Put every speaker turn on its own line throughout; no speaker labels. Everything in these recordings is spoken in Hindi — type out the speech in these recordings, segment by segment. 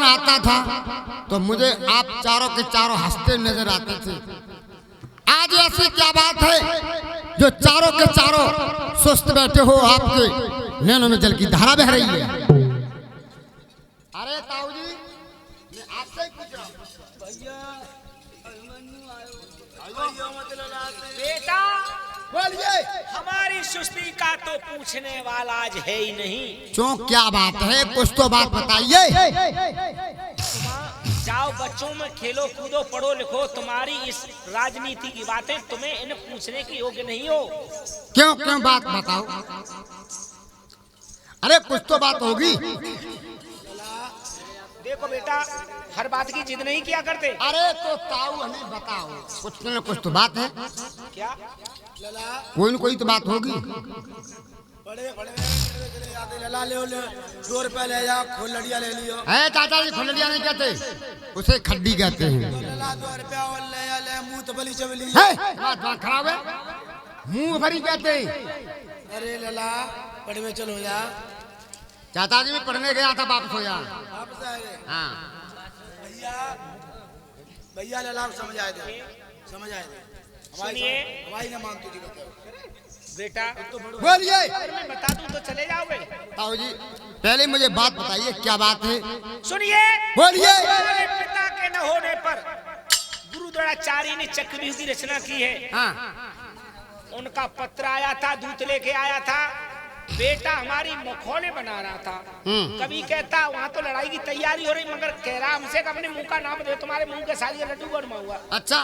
आता था तो मुझे आप चारों के चारों हंसते नजर आते थे। आज ऐसी क्या बात है जो चारों के चारों सुस्त बैठे हो, आपके नैनों में जल की धारा बह रही है? अरे ताऊ जी, मैं आपसे ही पूछ रहा हूँ।
बेटा
बोलिए।
हमारी सुस्ती का तो पूछने वाला आज है ही नहीं।
क्यों, क्या बात है? कुछ तो बात बताइए।
जाओ बच्चों में खेलो कूदो पढ़ो लिखो, तुम्हारी इस राजनीति की बातें तुम्हें इन्हें पूछने की योग्य नहीं हो।
क्यों क्यों, बात बताओ। अरे कुछ तो बात होगी।
देखो बेटा, हर बात की जिद नहीं किया करते।
अरे तो ताऊ हमें बताओ, कुछ न कुछ तो बात है।
क्या?
कोई न कोई तो बात होगी।
बड़े बड़े चले जाते, लला ले 2 रुपए ले जा, खोलड़िया ले लियो।
है चाचा जी, खुलड़िया नहीं कहते, उसे खड्डी कहते हैं।
लला 2 रुपया और ले मुंह तो बली चबली
है, बात बात खराब है, मुंह भरी कहते हैं।
अरे लला पढ़ में चलो जा।
चाचा जी मैं पढ़ने गया था, वापस हो जा।
वापस आ गए।
हाँ
भैया भैया लला को समझ आए थे, समझ आए थे।
सुनिए
हमारी ना मानती थी। बताओ
बेटा,
तो बड़ो
बोलिए।
अगर मैं बता दूं तो चले जाओगे?
ताऊ जी पहले मुझे बात बताइए, क्या बात है?
सुनिए,
बोलिए।
हमारे पिता के न होने पर गुरु द्रोणाचार्य ने चक्रव्यूह की रचना की है।
हाँ
उनका पत्र आया था, दूत लेके आया था। बेटा हमारी मखौले बना रहा था। कभी कहता वहाँ तो लड़ाई की तैयारी हो रही, मगर कह रहा हमसे कि अपने मुंह का नाम दे, तुम्हारे मुंह के साथ ये लड्डू गरमा हुआ।
अच्छा।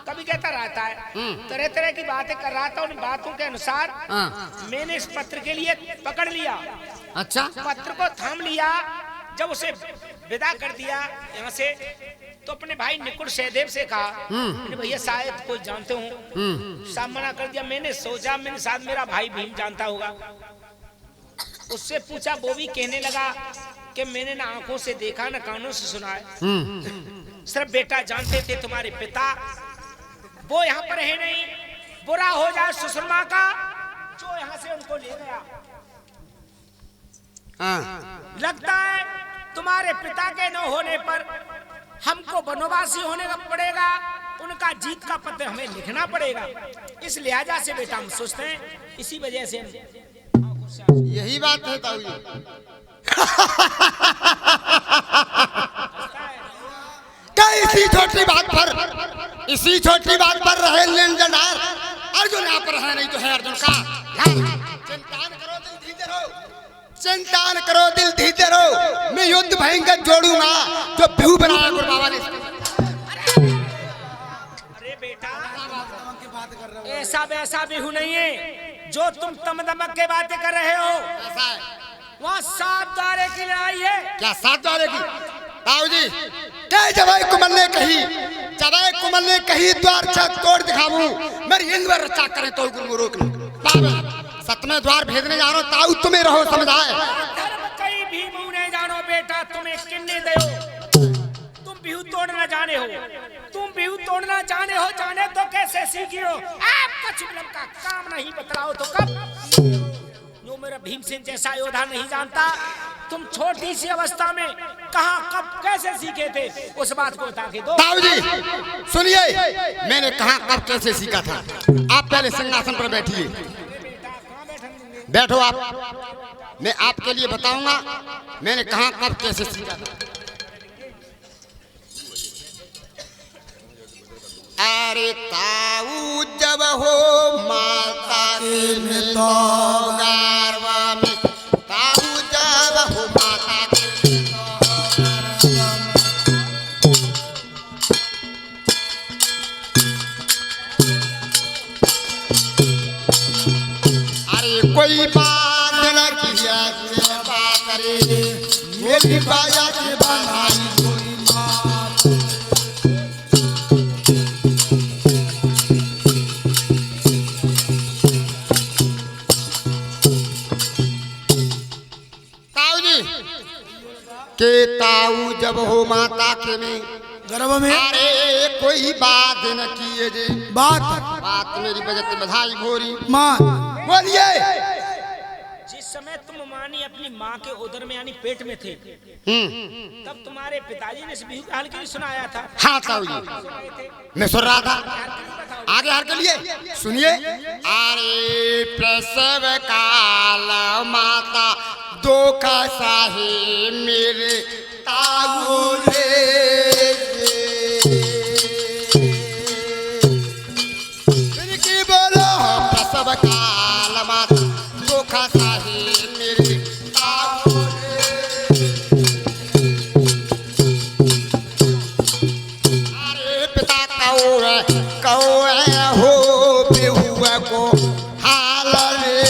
कभी कहता रहता है, तरह तरह की बातें कर रहा था। उन बातों के अनुसार मैंने इस पत्र के लिए पकड़ लिया।
अच्छा।
पत्र को थाम लिया। जब उसे विदा कर दिया यहाँ से, तो अपने भाई निकुल सहदेव से कहा, मैंने भैया शायद कोई जानते हो। साहब मना कर दिया। मैंने सोचा मैंने साथ मेरा भाई भीम जानता होगा। उससे पूछा, वो भी कहने लगा कि मैंने ना आंखों से देखा ना कानों से सुना है। सिर्फ बेटा जानते थे तुम्हारे पिता वो यहाँ पर है नहीं, बुरा हो जाए सुषमा का जो यहाँ से उनको ले गया। लगता है तुम्हारे पिता के न होने पर हमको वनवासी होने का पड़ेगा, उनका जीत का पत्र हमें लिखना पड़ेगा। इस लिहाजा से बेटा हम सोचते हैं, इसी वजह से
यही बात है ताऊ जी। क्या इसी छोटी बात पर रहे लेनदार अर्जुन यहाँ पर है, नहीं तो है अर्जुन का। चिंता न करो दिल धीरे रहो, मैं युद्ध भयंकर जोड़ूंगा जो बिहू बनाया गुरु बाबा ने।
अरे बेटा ऐसा वैसा बिहू नहीं है जो तुम तमदमक के बातें कर रहे हो। वहाँ 7 द्वारे की लड़ाई है।
क्या 7 द्वारे की? ताऊ जी क्या जवाई कुमल ने कही द्वार छत तोड़ दिखाऊं, मेरी इंद्र में रक्षा करें तो गुरु रोक ले। 7वें द्वार भेजने जा रहा हूं, ताऊ तुम्हें रहो समझाए।
धर्म कहीं भी मुंह नहीं जानो बेटा, तुम्हें किन्ने दो। तुम बिहू तोड़ना जाने हो, जाने तो कैसे सीखी हो? आपका चुगलम का काम नहीं बतलाओ तो कब? जो मेरा भीमसेन जैसा योद्धा नहीं जानता, तुम छोटी सी अवस्था में कहां कब कैसे सीखे थे, उस बात को बता के दो।
ताऊ जी सुनिए, मैंने कहां कब कैसे सीखा था। आप पहले सिंहासन पर बैठिए। बैठो आप, मैं आपके लिए बताऊंगा मैंने कहां कब कैसे सीखा था। अरे ताऊ जब हो माता के तो गारवा में, ताऊ जब हो माता के अरे कोई बात न किया बात करे, मेरी बाजा के बनाई के ताऊ जब हो माता के में
गर्भ में।
अरे कोई बात न किए जे
बात
मेरी बजट बधाई भोरी
मां।
बोलिए।
जिस समय तुम मानी अपनी माँ के उदर में यानी पेट में थे, तब तुम्हारे पिताजी ने इस बिहू के हाल के लिए सुनाया था।
हाँ ताऊ जी मैं सुन रहा था। आगे हार के लिए सुनिए। अरे प्रसव काल माता दुख सहे मेरे ताऊ रे, फिर की बोलो प्रसव काल माता दुख सहे मेरे ताऊ रे। अरे पिता कौए हो बेहुआ को हाल रे।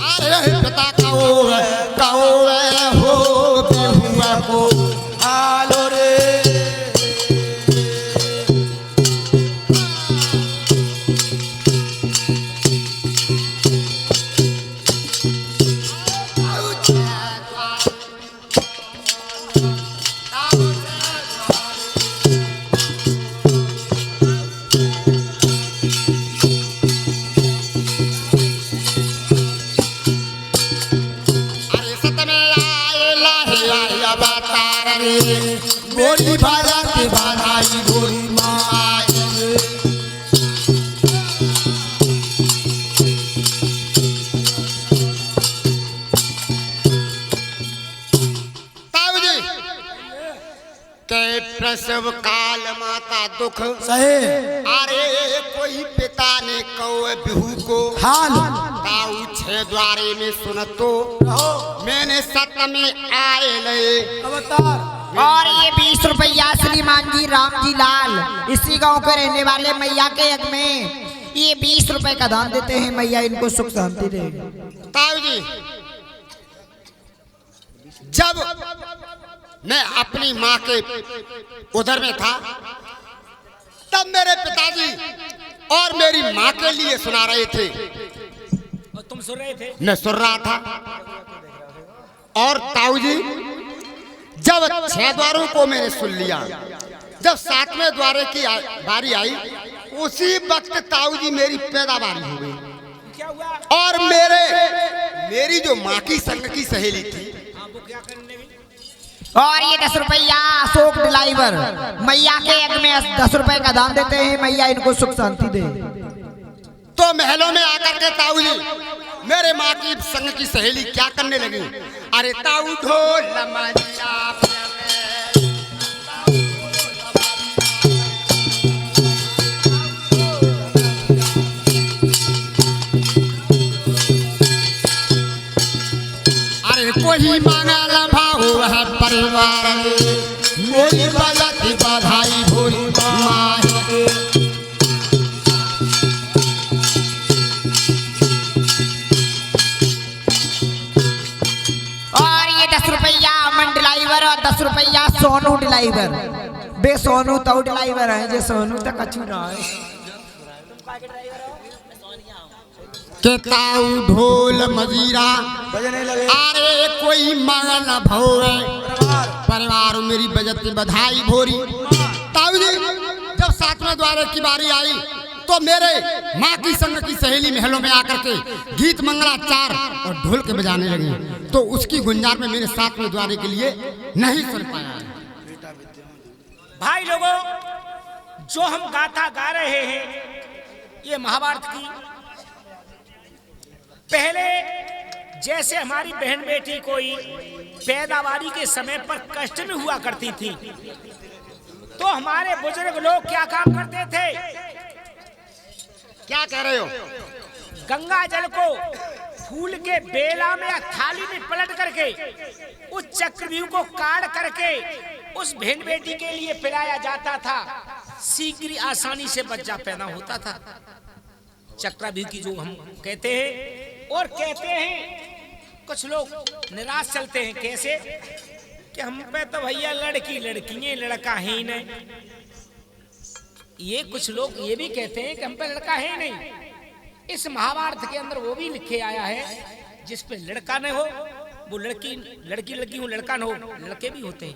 अरे पिता कौए हो बेहुआ को हाल रे। गोरी बाजा के बाधाई गोरी माँ ताऊ जी के प्रसव काल माता दुख
सहे।
अरे कोई पिता ने कौए बिहू को
हाल
ताऊ छह द्वारे में सुनतो मैंने सत में आए लए
अवतार।
और ये 20 रुपया श्रीमान जी राम जी लाल इसी गांव के रहने वाले मैया के यज्ञ में ये 20 रुपए का दान देते हैं। मैया इनको सुख शांति दे।
ताऊ जी जब मैं अपनी माँ के उधर में था तब मेरे पिताजी और मेरी माँ के लिए सुना रहे थे
और तुम सुन रहे थे।
मैं सुन रहा था। और ताऊ जी जब 6 द्वारों को मैंने सुन लिया, जब 7वें द्वारे की बारी आई उसी वक्त ताऊ जी मेरी पैदावारी हो गई।
क्या हुआ?
और मेरी जो माँ की संग की सहेली थी
वो क्या करने लगी?
और ये 10 रुपया अशोक ड्राइवर मैया के यज्ञ में 10 रुपए का दान देते हैं। मैया इनको सुख शांति दे।
तो महलों में आकर के ताऊ जी मेरे माँ की संग की सहेली क्या करने लगी? अरे ताऊ ढोल मंजिया अरे कोई मंगल भाव है परिवार मेरी बलती बधाई भोली माँ।
और ये 10 रुपया अमन ड्राइवर और 10 रुपया सोनू ड्राइवर। बे सोनू तो ड्राइवर है जे सोनू तक कछु ना है।
के ताऊ ढोल मजीरा
बजने लगे।
अरे कोई मंगल भोए परिवार मेरी बजती बधाई भोरी। ताऊ जी जब 7वें द्वारे की बारी आई तो मेरे माँ की संग की सहेली महलों में आकर के गीत मंगलाचार और ढोल के बजाने लगी। तो उसकी गुंजार में मेरे 7वें द्वारे के लिए नहीं सुन पाया।
भाई लोगों, जो हम गाथा गा रहे हैं ये महाभारत की, पहले जैसे हमारी बहन बेटी कोई पैदावारी के समय पर कष्ट में हुआ करती थी तो हमारे बुजुर्ग लोग क्या काम करते थे?
क्या कह रहे हो?
गंगा जल को फूल के बेला में या थाली में पलट करके उस चक्रव्यूह को काट करके उस बहन बेटी के लिए पिलाया जाता था। शीघ्र आसानी से बच्चा पैदा होता था। चक्रव्यूह की जो हम कहते हैं। और कहते हैं कुछ लोग निराश चलते हैं। कैसे कि हम पे तो भैया लड़की है, लड़का है ही नहीं। ये कुछ लोग ये भी कहते हैं कि हम पे लड़का है ही नहीं। इस महाभारत के अंदर वो भी लिखे आया है जिस पे लड़का न हो वो लड़की हो, लड़का न हो लड़के भी होते हैं।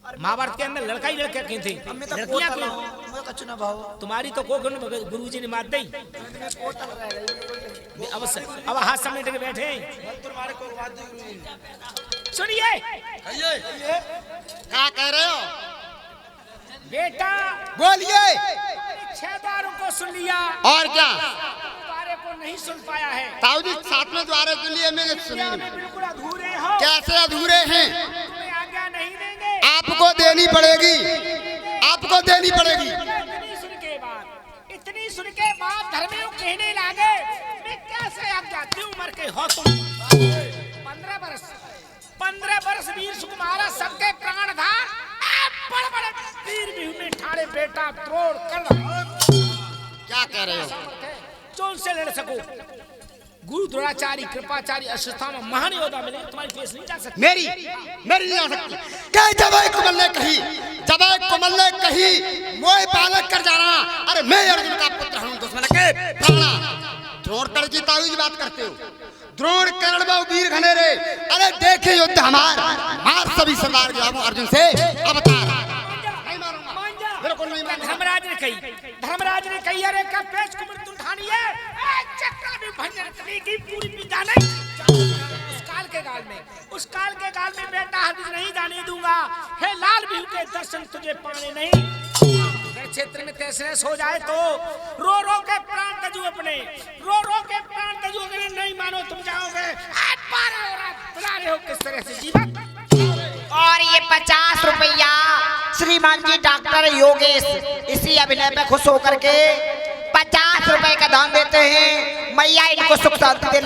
महाभारत के अंदर लड़का ही लड़का क्यों थे,
मैं तो
लड़कियां
कोटल
क्यों?
हूं, मैं कछु ना भाव
तुम्हारी तो कोख गुरुजी ने मार दी।
मैं कोटल रह गई
अब हाथ समेट के बैठे।
तुम्हारे को बात नहीं
सुनिए
क्या कह रहे हो?
बेटा,
बोलिए।
6 द्वारों को सुन लिया
और क्या?
द्वारे को नहीं सुन पाया है।
ताऊ जी 7वें द्वारे के लिए मैंने
क्या
सुनी।
में बिल्कुल अधूरे हो?
कैसे अधूरे हैं?
तुम्हें आज्ञा नहीं देंगे।
आपको देनी पड़ेगी, आपको देनी पड़ेगी।
इतनी सुन के बाद धर्मियों कहने लगे, मैं कैसे आज्ञा दूं? उम्र के हो तुम 15 वर्ष वीर सुकुमारा सबके प्राणधार बड़े बड़े वीर भी में ठाड़े बेटा त्रोड़ कर
क्या कह रहे हो?
जो उनसे लड़ सको। गुरु द्रोणाचार्य कृपाचार्य अश्वत्थामा महान योद्धा मिले, तुम्हारी फेस नहीं जा सकती।
मेरी नहीं आ सकती। क्या जब कुमल ने कही, जब कुमल ने कही मोह पालक कर जाना, अरे मैं अर्जुन का पुत्र हूं, दुश्मन के प्राणा। द्रोणकर्ण जी ताऊ जी बात करते हो, द्रोण कर्ण बहु वीर घनेरे, अरे देखे युद्ध हमार, मार सभी सरदार गया हूं अर्जुन से अवतार। बिल्कुल नहीं मानूंगा।
धर्मराज ने कही अरे का पेच को मृत्यु उठानी है, चक्रा भी भंजन करने की पूरी विद्या नहीं। उस काल के काल में बेटा हरगिज नहीं जाने दूंगा। हे लाल बिहू के दर्शन तुझे पाने नहीं। अगर क्षेत्र में तहस हो जाए तो रो रो के प्राण तजू अपने, रो रो के प्राण तजू, अगर नहीं मानो तुम जाओगे। बता रहे हो किस तरह से जीवन।
और ये 50 रुपया श्रीमान जी डॉक्टर योगेश इसी अभिनय में खुश होकर के 50 रुपए का दान देते हैं। मैया इनको सुख शांति दे।